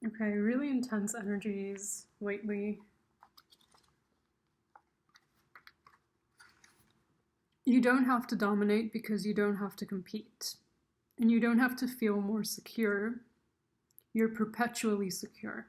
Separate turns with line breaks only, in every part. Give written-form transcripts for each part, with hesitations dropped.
Okay, really intense energies lately. You don't have to dominate because you don't have to compete. And you don't have to feel more secure. You're perpetually secure.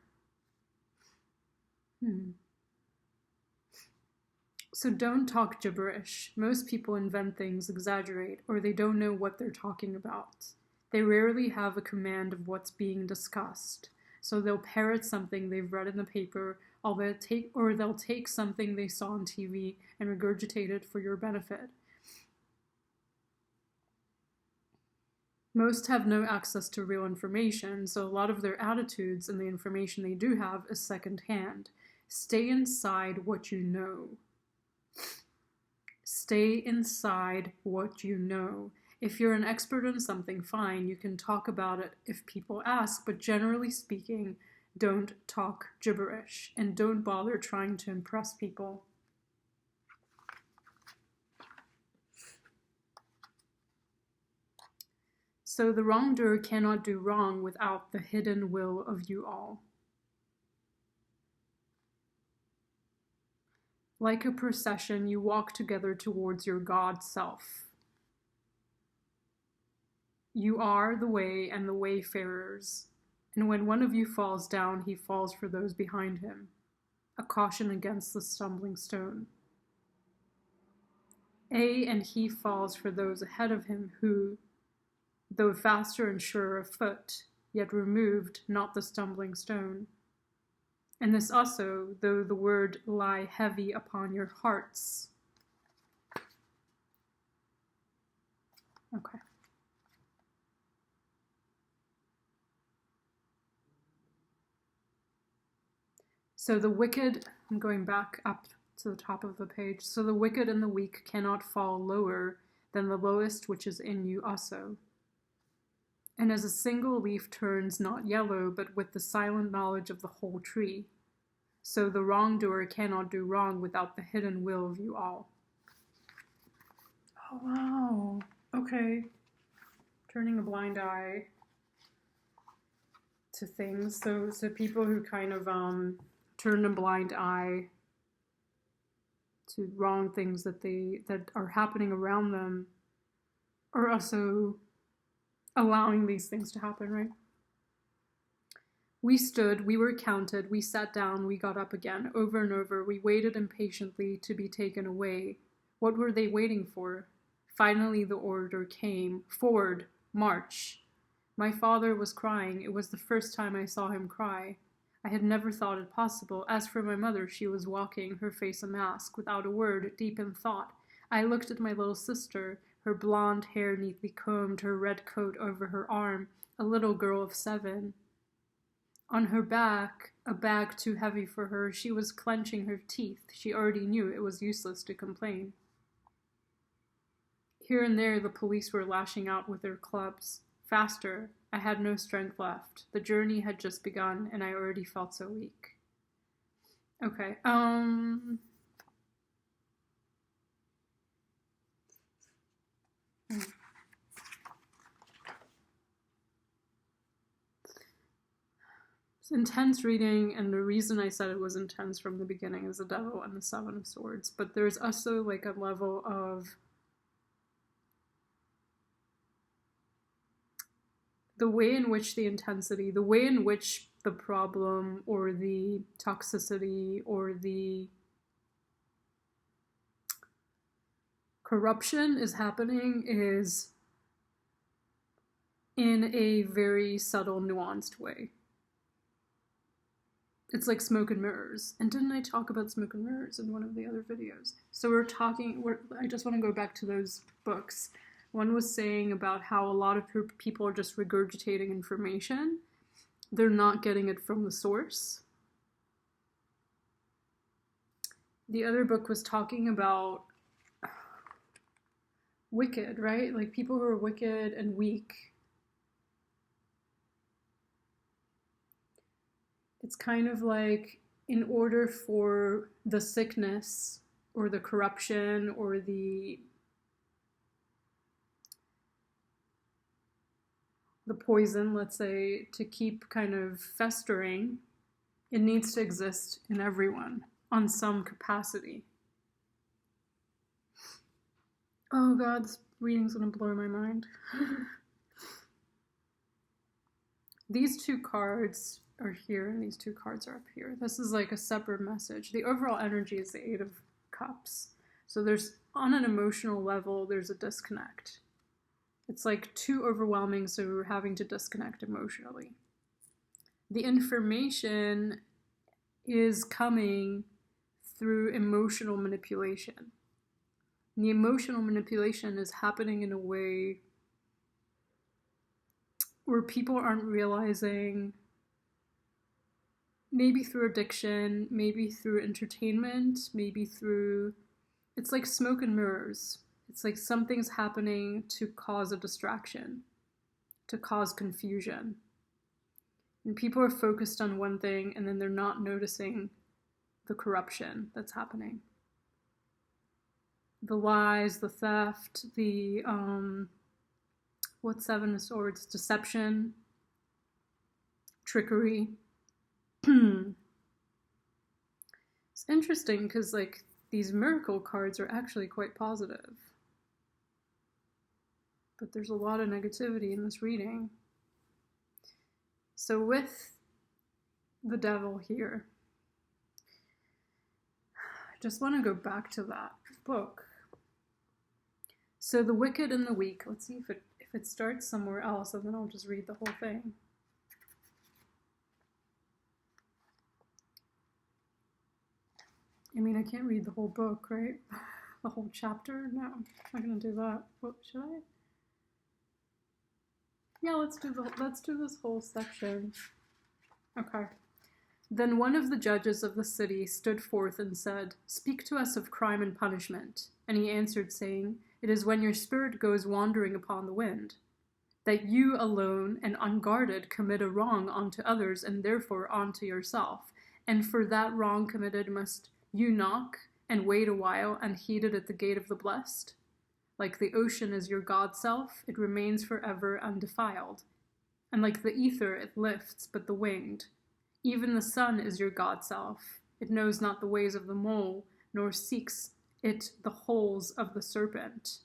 So don't talk gibberish. Most people invent things, exaggerate, or they don't know what they're talking about. They rarely have a command of what's being discussed. So they'll parrot something they've read in the paper, or they'll take something they saw on TV and regurgitate it for your benefit. Most have no access to real information, so a lot of their attitudes and the information they do have is secondhand. Stay inside what you know. Stay inside what you know. If you're an expert on something, fine, you can talk about it if people ask, but generally speaking, don't talk gibberish and don't bother trying to impress people. So the wrongdoer cannot do wrong without the hidden will of you all. Like a procession, you walk together towards your God self. You are the way and the wayfarers, and when one of you falls down, he falls for those behind him. A caution against the stumbling stone. And he falls for those ahead of him who, though faster and surer of foot, yet removed not the stumbling stone. And this also, though the word lie heavy upon your hearts. Okay. So the wicked, I'm going back up to the top of the page. So the wicked and the weak cannot fall lower than the lowest which is in you also. And as a single leaf turns not yellow, but with the silent knowledge of the whole tree, so the wrongdoer cannot do wrong without the hidden will of you all. Oh, wow. Okay. Turning a blind eye to things. So people who kind of turn a blind eye to wrong things that are happening around them are also allowing these things to happen, right? We stood, we were counted, we sat down, we got up again, over and over. We waited impatiently to be taken away. What were they waiting for? Finally the order came. Forward, march. My father was crying. It was the first time I saw him cry. I had never thought it possible. As for my mother, she was walking, her face a mask, without a word, deep in thought. I looked at my little sister, her blonde hair neatly combed, her red coat over her arm, a little girl of 7. On her back, a bag too heavy for her, she was clenching her teeth. She already knew it was useless to complain. Here and there the police were lashing out with their clubs. Faster. I had no strength left. The journey had just begun, and I already felt so weak. Okay, It's intense reading, and the reason I said it was intense from the beginning is the Devil and the 7 of Swords. But there's also like a level of the way in which the intensity, the way in which the problem or the toxicity or the corruption is happening is in a very subtle, nuanced way. It's like smoke and mirrors. And didn't I talk about smoke and mirrors in one of the other videos? So I just want to go back to those books. One was saying about how a lot of people are just regurgitating information. They're not getting it from the source. The other book was talking about wicked, right? Like people who are wicked and weak. It's kind of like in order for the sickness or the corruption or the the poison, let's say, to keep kind of festering, it needs to exist in everyone on some capacity. Oh God, this reading's gonna blow my mind. These two cards are here and these two cards are up here. This is like a separate message. The overall energy is the Eight of Cups. So there's, on an emotional level, there's a disconnect. It's like too overwhelming, so we're having to disconnect emotionally. The information is coming through emotional manipulation. And the emotional manipulation is happening in a way where people aren't realizing, maybe through addiction, maybe through entertainment, maybe through, it's like smoke and mirrors. It's like something's happening to cause a distraction, to cause confusion. And people are focused on one thing and then they're not noticing the corruption that's happening. The lies, the theft, the, what's Seven of Swords? Deception, trickery. It's interesting because, like, these miracle cards are actually quite positive. But there's a lot of negativity in this reading. So with the devil here, I just want to go back to that book. So the wicked and the weak, let's see if it starts somewhere else, and then I'll just read the whole thing. I mean, I can't read the whole book, right? The whole chapter? No, I'm not gonna do that. What, should I? Yeah, let's do this whole section. Okay. Then one of the judges of the city stood forth and said, "Speak to us of crime and punishment." And he answered, saying, "It is when your spirit goes wandering upon the wind, that you alone and unguarded commit a wrong unto others, and therefore unto yourself. And for that wrong committed must you knock and wait a while unheeded at the gate of the blessed? Like the ocean is your God self, it remains forever undefiled. And like the ether it lifts but the winged. Even the sun is your God self. It knows not the ways of the mole, nor seeks it the holes of the serpent.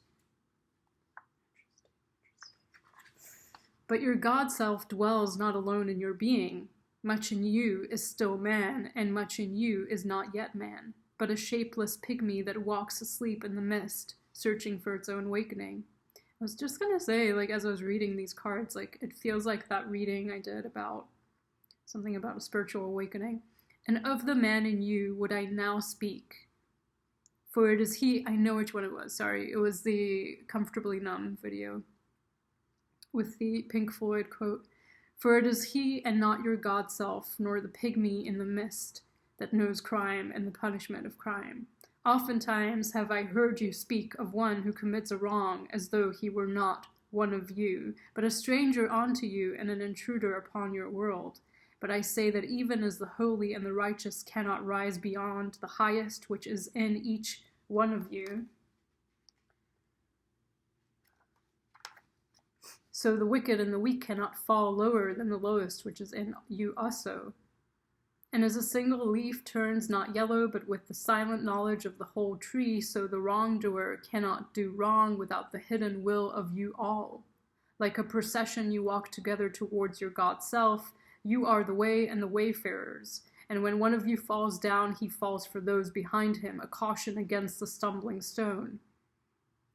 But your God self dwells not alone in your being. Much in you is still man, and much in you is not yet man, but a shapeless pygmy that walks asleep in the mist, searching for its own awakening. I was just gonna say, like, as I was reading these cards, like, it feels like that reading I did about something about a spiritual awakening. And of the man in you would I now speak. For it is he, I know which one it was, sorry, it was the Comfortably Numb video with the Pink Floyd quote. For it is he and not your God self, nor the pygmy in the mist, that knows crime and the punishment of crime. Oftentimes have I heard you speak of one who commits a wrong as though he were not one of you, but a stranger unto you and an intruder upon your world. But I say that even as the holy and the righteous cannot rise beyond the highest which is in each one of you, so the wicked and the weak cannot fall lower than the lowest which is in you also. And as a single leaf turns not yellow, but with the silent knowledge of the whole tree, so the wrongdoer cannot do wrong without the hidden will of you all. Like a procession you walk together towards your God self, you are the way and the wayfarers. And when one of you falls down, he falls for those behind him, a caution against the stumbling stone.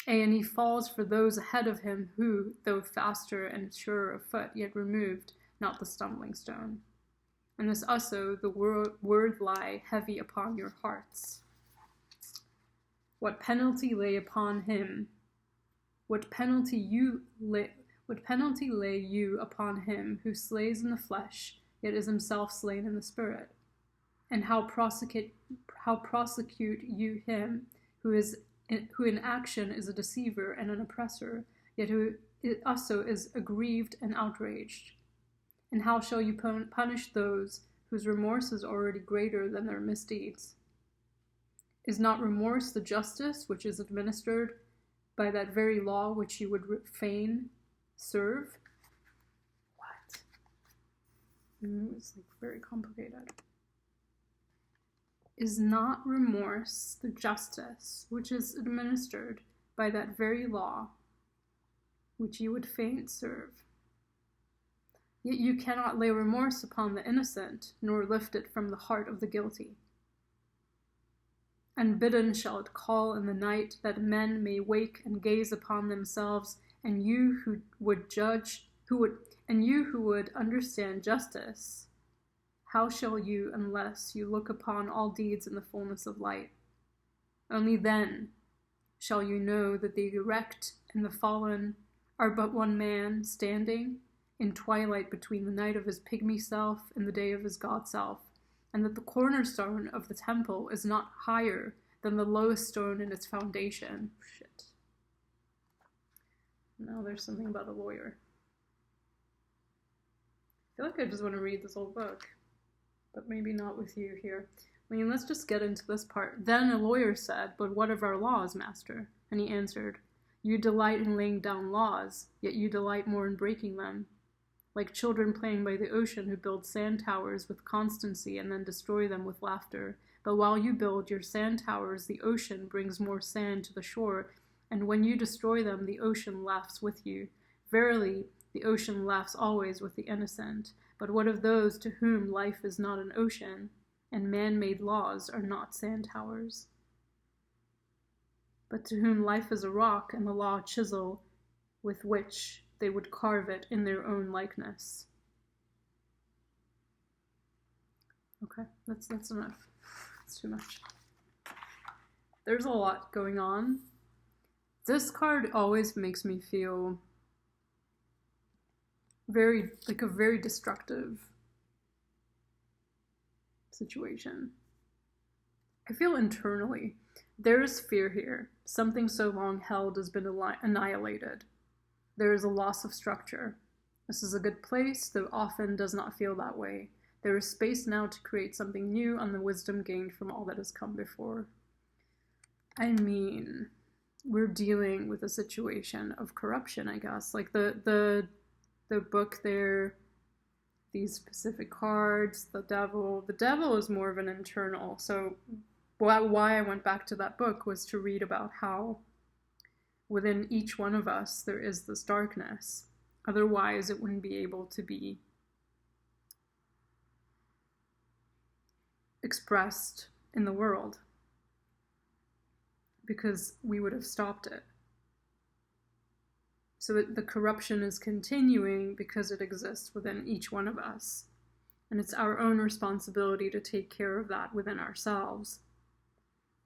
And he falls for those ahead of him who, though faster and surer of foot, yet removed not the stumbling stone. And this also the word lie heavy upon your hearts. What penalty lay upon him? What penalty lay you upon him who slays in the flesh, yet is himself slain in the spirit? And how prosecute you him who in action is a deceiver and an oppressor, yet who also is aggrieved and outraged? And how shall you punish those whose remorse is already greater than their misdeeds? Is not remorse the justice which is administered by that very law which you would fain serve? It's like very complicated. Is not remorse the justice which is administered by that very law which you would fain serve? Yet you cannot lay remorse upon the innocent, nor lift it from the heart of the guilty. Unbidden shall it call in the night, that men may wake and gaze upon themselves, and you who would judge, and you who would understand justice, how shall you, unless you look upon all deeds in the fullness of light? Only then shall you know that the erect and the fallen are but one man standing in twilight between the night of his pygmy self and the day of his God self, and that the cornerstone of the temple is not higher than the lowest stone in its foundation. Shit. Now there's something about a lawyer. I feel like I just want to read this whole book, but maybe not with you here. I mean, let's just get into this part. Then a lawyer said, "But what of our laws, master?" And he answered, "You delight in laying down laws, yet you delight more in breaking them. Like children playing by the ocean who build sand towers with constancy and then destroy them with laughter. But while you build your sand towers, the ocean brings more sand to the shore, and when you destroy them, the ocean laughs with you. Verily, the ocean laughs always with the innocent. But what of those to whom life is not an ocean, and man-made laws are not sand towers? But to whom life is a rock, and the law a chisel with which they would carve it in their own likeness." Okay, that's enough. It's too much. There's a lot going on. This card always makes me feel very, like a very destructive situation. I feel internally, there is fear here. Something so long held has been annihilated. There is a loss of structure. This is a good place, though often does not feel that way. There is space now to create something new on the wisdom gained from all that has come before. I mean, we're dealing with a situation of corruption, I guess. Like the book there, these specific cards, the devil. The devil is more of an internal. So why I went back to that book was to read about how within each one of us there is this darkness. Otherwise, it wouldn't be able to be expressed in the world, because we would have stopped it. So the corruption is continuing because it exists within each one of us. And it's our own responsibility to take care of that within ourselves.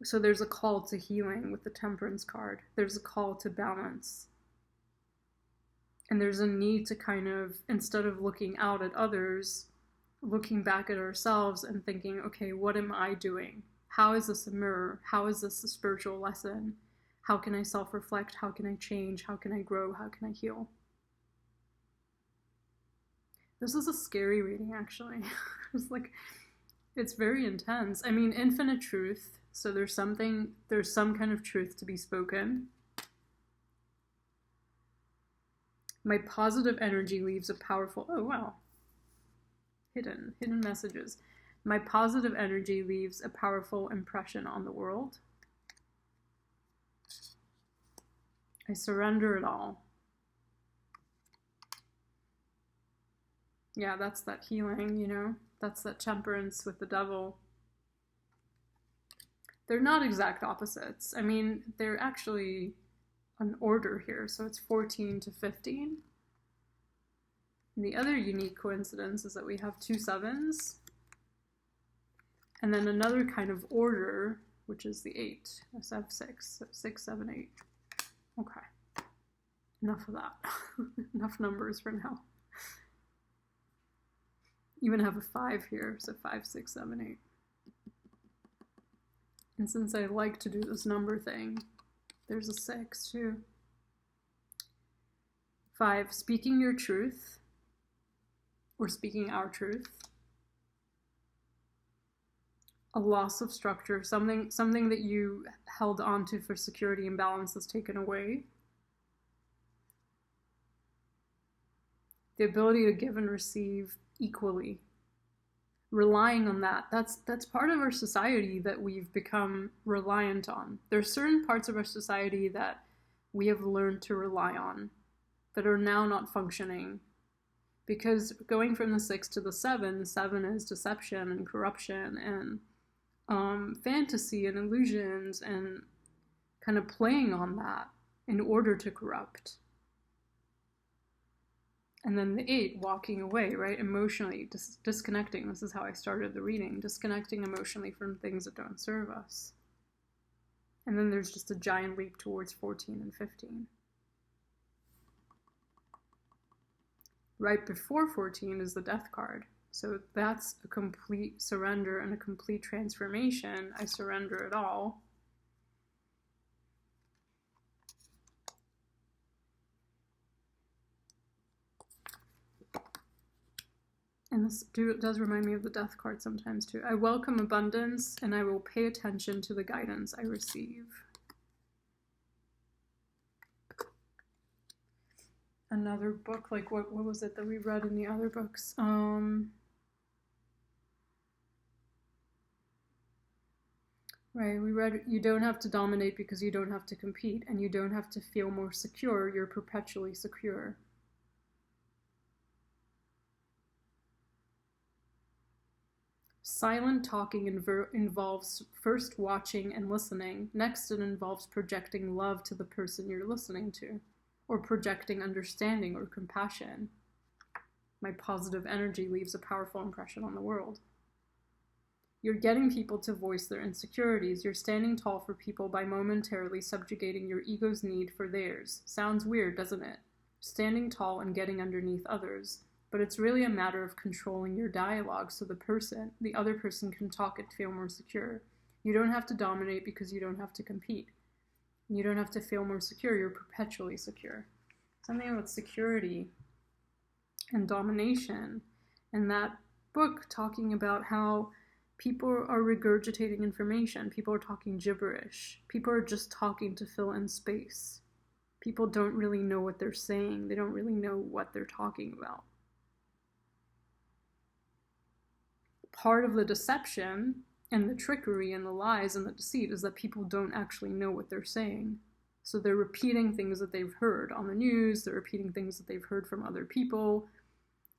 So there's a call to healing with the Temperance card. There's a call to balance. And there's a need to kind of, instead of looking out at others, looking back at ourselves and thinking, okay, what am I doing? How is this a mirror? How is this a spiritual lesson? How can I self-reflect? How can I change? How can I grow? How can I heal? This is a scary reading, actually. It's very intense. I mean, infinite truth. So there's some kind of truth to be spoken. My positive energy leaves a powerful, oh wow, hidden messages. My positive energy leaves a powerful impression on the world. I surrender it all. Yeah, that's that healing, you know? That's that temperance with the devil. They're not exact opposites. I mean, they're actually an order here, so it's 14 to 15. And the other unique coincidence is that we have 2 sevens, and then another kind of order, which is the 8. So I have 6. So 6, 7, 8. Okay. Enough of that. Enough numbers for now. Even have a 5 here, so 5, 6, 7, 8. And since I like to do this number thing, there's a 6 too. 5, speaking your truth, or speaking our truth. A loss of structure, something that you held onto for security and balance is taken away. The ability to give and receive equally relying on that. That's part of our society that we've become reliant on. There's certain parts of our society that we have learned to rely on that are now not functioning. Because going from the 6 to the 7 is deception and corruption and fantasy and illusions and kind of playing on that in order to corrupt. And then the 8, walking away, right? Emotionally, disconnecting. This is how I started the reading. Disconnecting emotionally from things that don't serve us. And then there's just a giant leap towards 14 and 15. Right before 14 is the death card. So that's a complete surrender and a complete transformation. I surrender it all. And this does remind me of the death card sometimes too. I welcome abundance and I will pay attention to the guidance I receive. Another book, like what was it that we read in the other books? Right, we read, you don't have to dominate because you don't have to compete, and you don't have to feel more secure, you're perpetually secure. Silent talking involves first watching and listening. Next, it involves projecting love to the person you're listening to, or projecting understanding or compassion. My positive energy leaves a powerful impression on the world. You're getting people to voice their insecurities. You're standing tall for people by momentarily subjugating your ego's need for theirs. Sounds weird, doesn't it? Standing tall and getting underneath others. But it's really a matter of controlling your dialogue so the other person can talk and feel more secure. You don't have to dominate because you don't have to compete. You don't have to feel more secure, you're perpetually secure. Something about security and domination. And that book talking about how people are regurgitating information. People are talking gibberish. People are just talking to fill in space. People don't really know what they're saying. They don't really know what they're talking about. Part of the deception and the trickery and the lies and the deceit is that people don't actually know what they're saying. So they're repeating things that they've heard on the news. They're repeating things that they've heard from other people.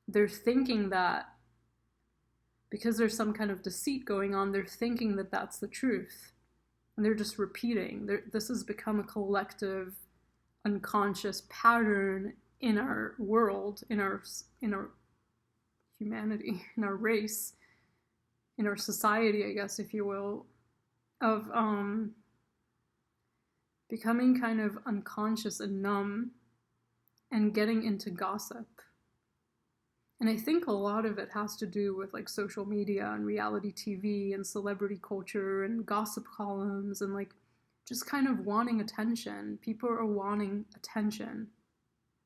They're thinking that because there's some kind of deceit going on, they're thinking that that's the truth. And they're just repeating. This has become a collective, unconscious pattern in our world, in our humanity, in our race, in our society, I guess, if you will, of becoming kind of unconscious and numb and getting into gossip. And I think a lot of it has to do with like social media and reality TV and celebrity culture and gossip columns and like just kind of wanting attention. People are wanting attention.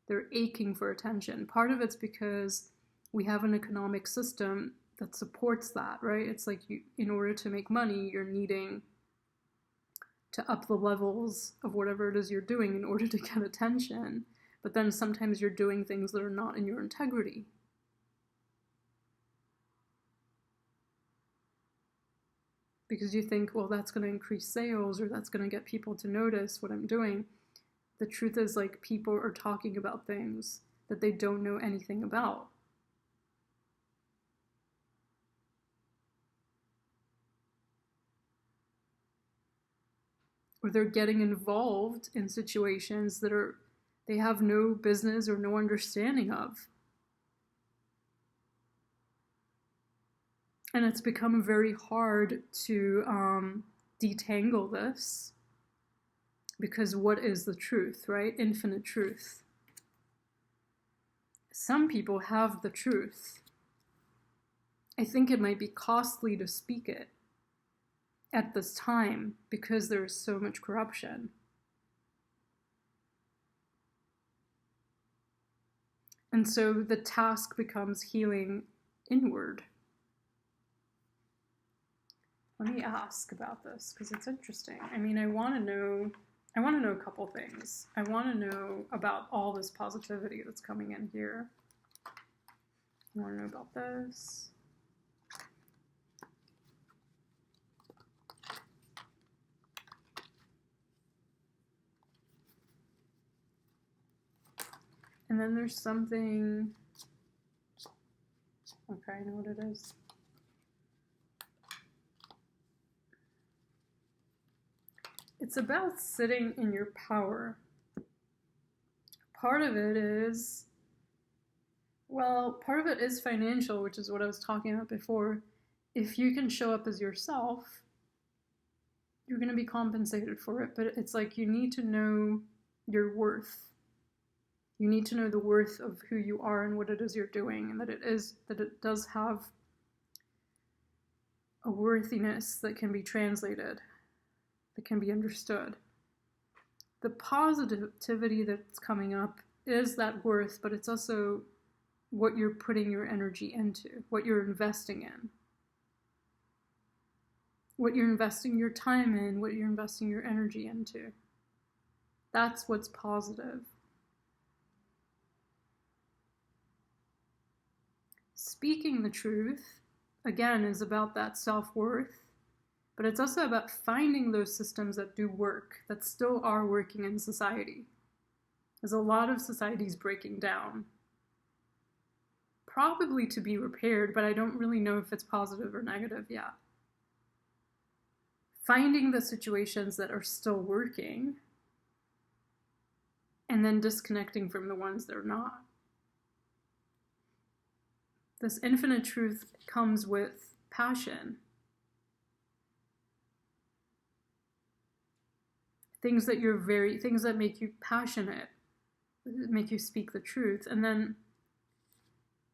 They're aching for attention. Part of it's because we have an economic system that supports that, right? It's like in order to make money, you're needing to up the levels of whatever it is you're doing in order to get attention. But then sometimes you're doing things that are not in your integrity. Because you think, well, that's going to increase sales or that's going to get people to notice what I'm doing. The truth is, like, people are talking about things that they don't know anything about. Or they're getting involved in situations that they have no business or no understanding of. And it's become very hard to detangle this, because what is the truth, right? Infinite truth. Some people have the truth. I think it might be costly to speak it at this time because there is so much corruption. And so the task becomes healing inward. Let me ask about this because it's interesting. I mean, I want to know a couple things. I want to know about all this positivity that's coming in here. I want to know about this. And then there's something, okay, I know what it is. It's about sitting in your power. Part of it is, well, part of it is financial, which is what I was talking about before. If you can show up as yourself, you're going to be compensated for it. But it's like you need to know your worth. You need to know the worth of who you are and what it is you're doing, and that it does have a worthiness that can be translated, that can be understood. The positivity that's coming up is that worth, but it's also what you're putting your energy into, what you're investing in, what you're investing your time in, what you're investing your energy into. That's what's positive. Speaking the truth, again, is about that self-worth, but it's also about finding those systems that do work, that still are working in society. There's a lot of societies breaking down, probably to be repaired, but I don't really know if it's positive or negative yet. Finding the situations that are still working, and then disconnecting from the ones that are not. This infinite truth comes with passion. Things that make you passionate, make you speak the truth. And then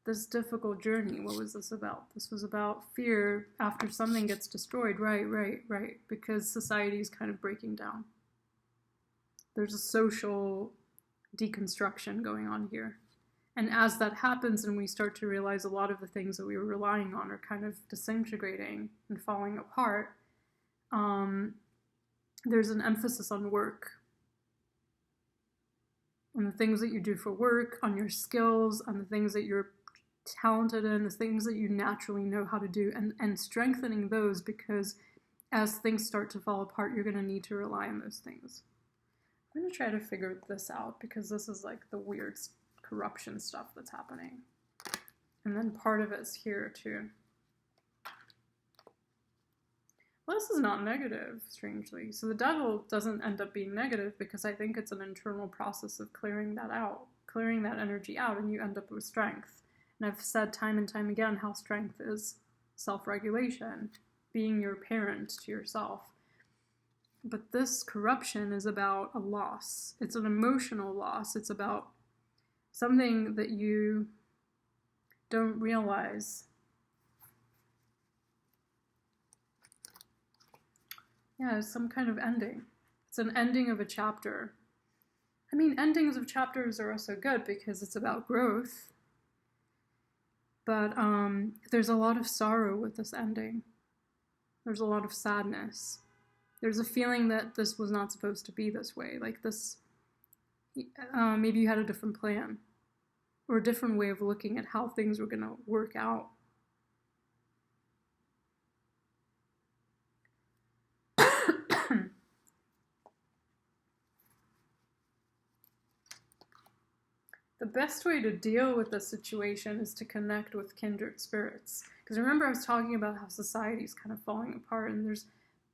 this difficult journey, what was this about? This was about fear after something gets destroyed. Right. Because society is kind of breaking down. There's a social deconstruction going on here. And as that happens and we start to realize a lot of the things that we were relying on are kind of disintegrating and falling apart, there's an emphasis on work. On the things that you do for work, on your skills, on the things that you're talented in, the things that you naturally know how to do, and strengthening those, because as things start to fall apart, you're going to need to rely on those things. I'm going to try to figure this out, because this is like the weird corruption stuff that's happening. And then part of it's here too. Well, this is not negative, strangely. So the devil doesn't end up being negative, because I think it's an internal process of clearing that out, clearing that energy out, and you end up with strength. And I've said time and time again how strength is self-regulation, being your parent to yourself. But this corruption is about a loss. It's an emotional loss. It's about something that you don't realize. Yeah, it's some kind of ending. It's an ending of a chapter. I mean, endings of chapters are also good because it's about growth. But there's a lot of sorrow with this ending. There's a lot of sadness. There's a feeling that this was not supposed to be this way. Like this, maybe you had a different plan or a different way of looking at how things were going to work out. The best way to deal with this situation is to connect with kindred spirits. Because remember I was talking about how society is kind of falling apart, and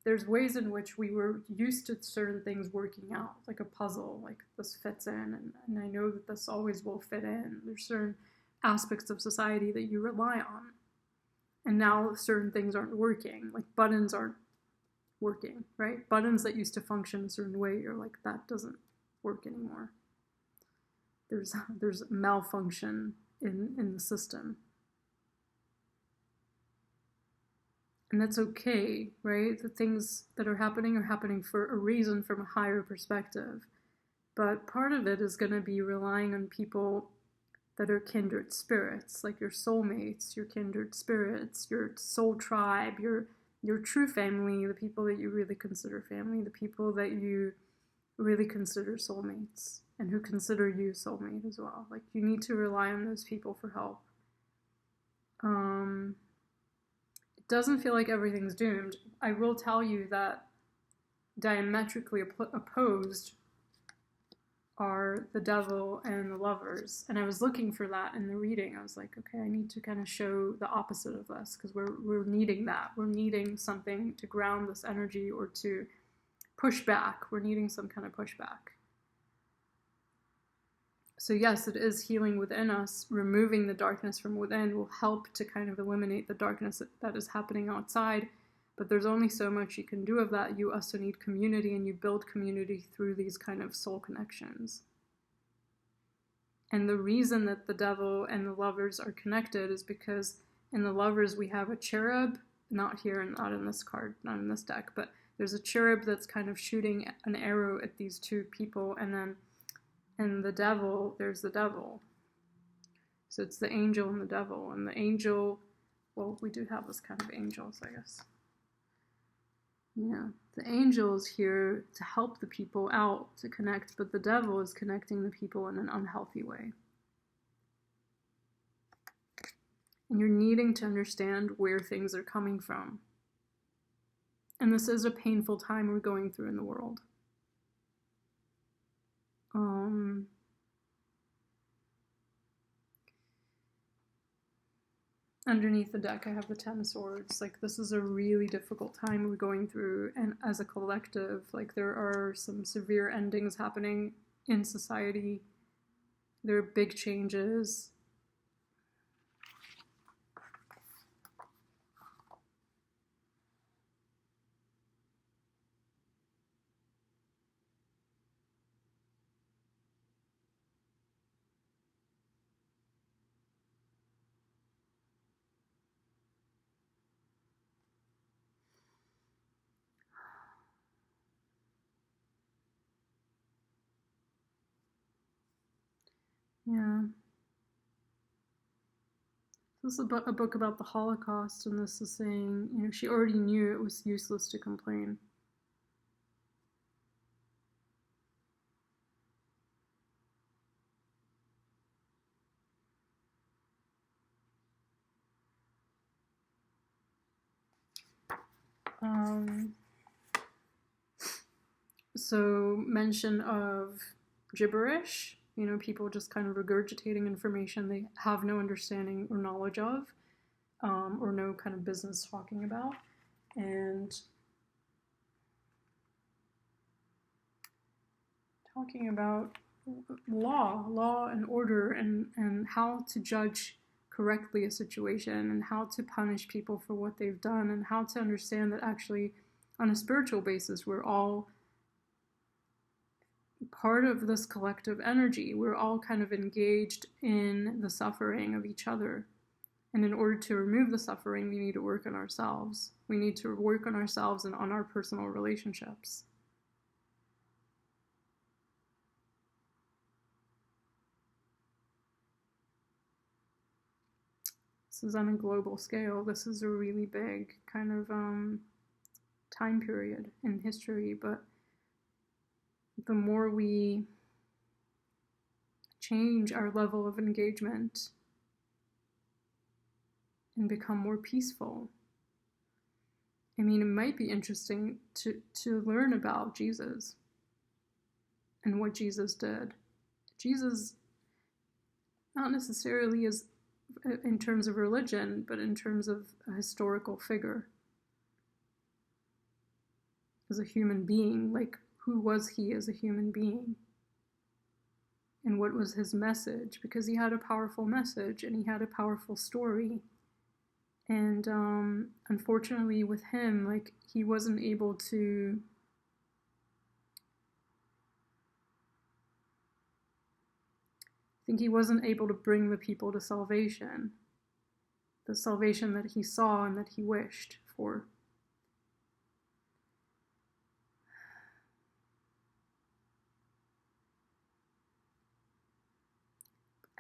there's ways in which we were used to certain things working out, like a puzzle, like this fits in, and I know that this always will fit in. There's certain aspects of society that you rely on. And now certain things aren't working, like buttons aren't working, right? Buttons that used to function a certain way, you're like, that doesn't work anymore. There's malfunction in the system. And that's okay, right? The things that are happening for a reason from a higher perspective. But part of it is going to be relying on people that are kindred spirits, like your soulmates, your kindred spirits, your soul tribe, your true family, the people that you really consider family, the people that you really consider soulmates, and who consider you soulmate as well. Like, you need to rely on those people for help. It doesn't feel like everything's doomed. I will tell you that diametrically opposed are the devil and the lovers. And I was looking for that in the reading. I was like, okay, I need to kind of show the opposite of this, because we're needing that. We're needing something to ground this energy or to push back. We're needing some kind of pushback. So yes, it is healing within us. Removing the darkness from within will help to kind of eliminate the darkness that is happening outside. But there's only so much you can do of that. You also need community, and you build community through these kind of soul connections. And the reason that the devil and the lovers are connected is because in the lovers we have a cherub, not here and not in this card, not in this deck, but there's a cherub that's kind of shooting an arrow at these two people, and then in the devil, there's the devil. So it's the angel and the devil. And the angel, well, we do have this kind of angels, I guess. Yeah, the angel is here to help the people out, to connect, but the devil is connecting the people in an unhealthy way. And you're needing to understand where things are coming from. And this is a painful time we're going through in the world. Underneath the deck, I have the Ten of Swords. Like, this is a really difficult time we're going through, and as a collective, like, there are some severe endings happening in society. There are big changes. Yeah. This is a book about the Holocaust, and this is saying, you know, she already knew it was useless to complain. So mention of gibberish, you know, people just kind of regurgitating information they have no understanding or knowledge of, or no kind of business talking about. And talking about law and order, and how to judge correctly a situation, and how to punish people for what they've done, and how to understand that actually on a spiritual basis we're all part of this collective energy. We're all kind of engaged in the suffering of each other. And in order to remove the suffering, we need to work on ourselves. We need to work on ourselves and on our personal relationships. This is on a global scale. This is a really big kind of time period in history, but the more we change our level of engagement and become more peaceful. I mean, it might be interesting to learn about Jesus and what Jesus did. Jesus, not necessarily as in terms of religion, but in terms of a historical figure. As a human being, like, who was he as a human being? And what was his message? Because he had a powerful message and he had a powerful story. And unfortunately with him, like, he wasn't able to bring the people to salvation. The salvation that he saw and that he wished for.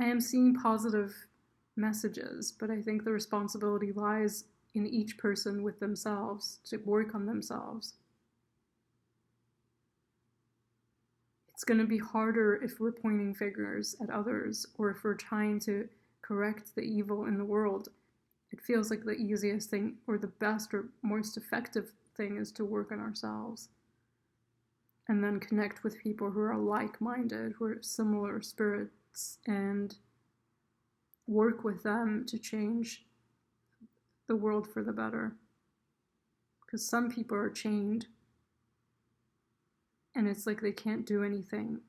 I am seeing positive messages, but I think the responsibility lies in each person with themselves to work on themselves. It's going to be harder if we're pointing fingers at others, or if we're trying to correct the evil in the world. It feels like the easiest thing, or the best or most effective thing, is to work on ourselves. and then connect with people who are like-minded, who are similar spirits, and work with them to change the world for the better. Because some people are chained, and it's like they can't do anything.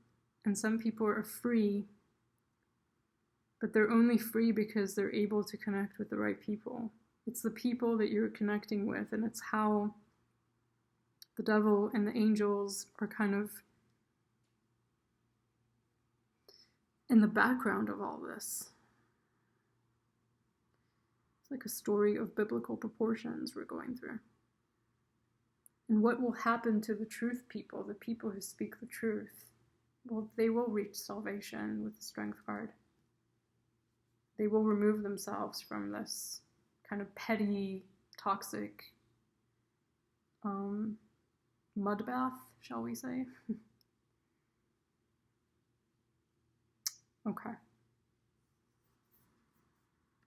And some people are free, but they're only free because they're able to connect with the right people. It's the people that you're connecting with, and it's how the devil and the angels are kind of in the background of all this. It's like a story of biblical proportions we're going through. And what will happen to the truth people, the people who speak the truth? Well, they will reach salvation with the strength card. They will remove themselves from this kind of petty, toxic mud bath, shall we say? Okay.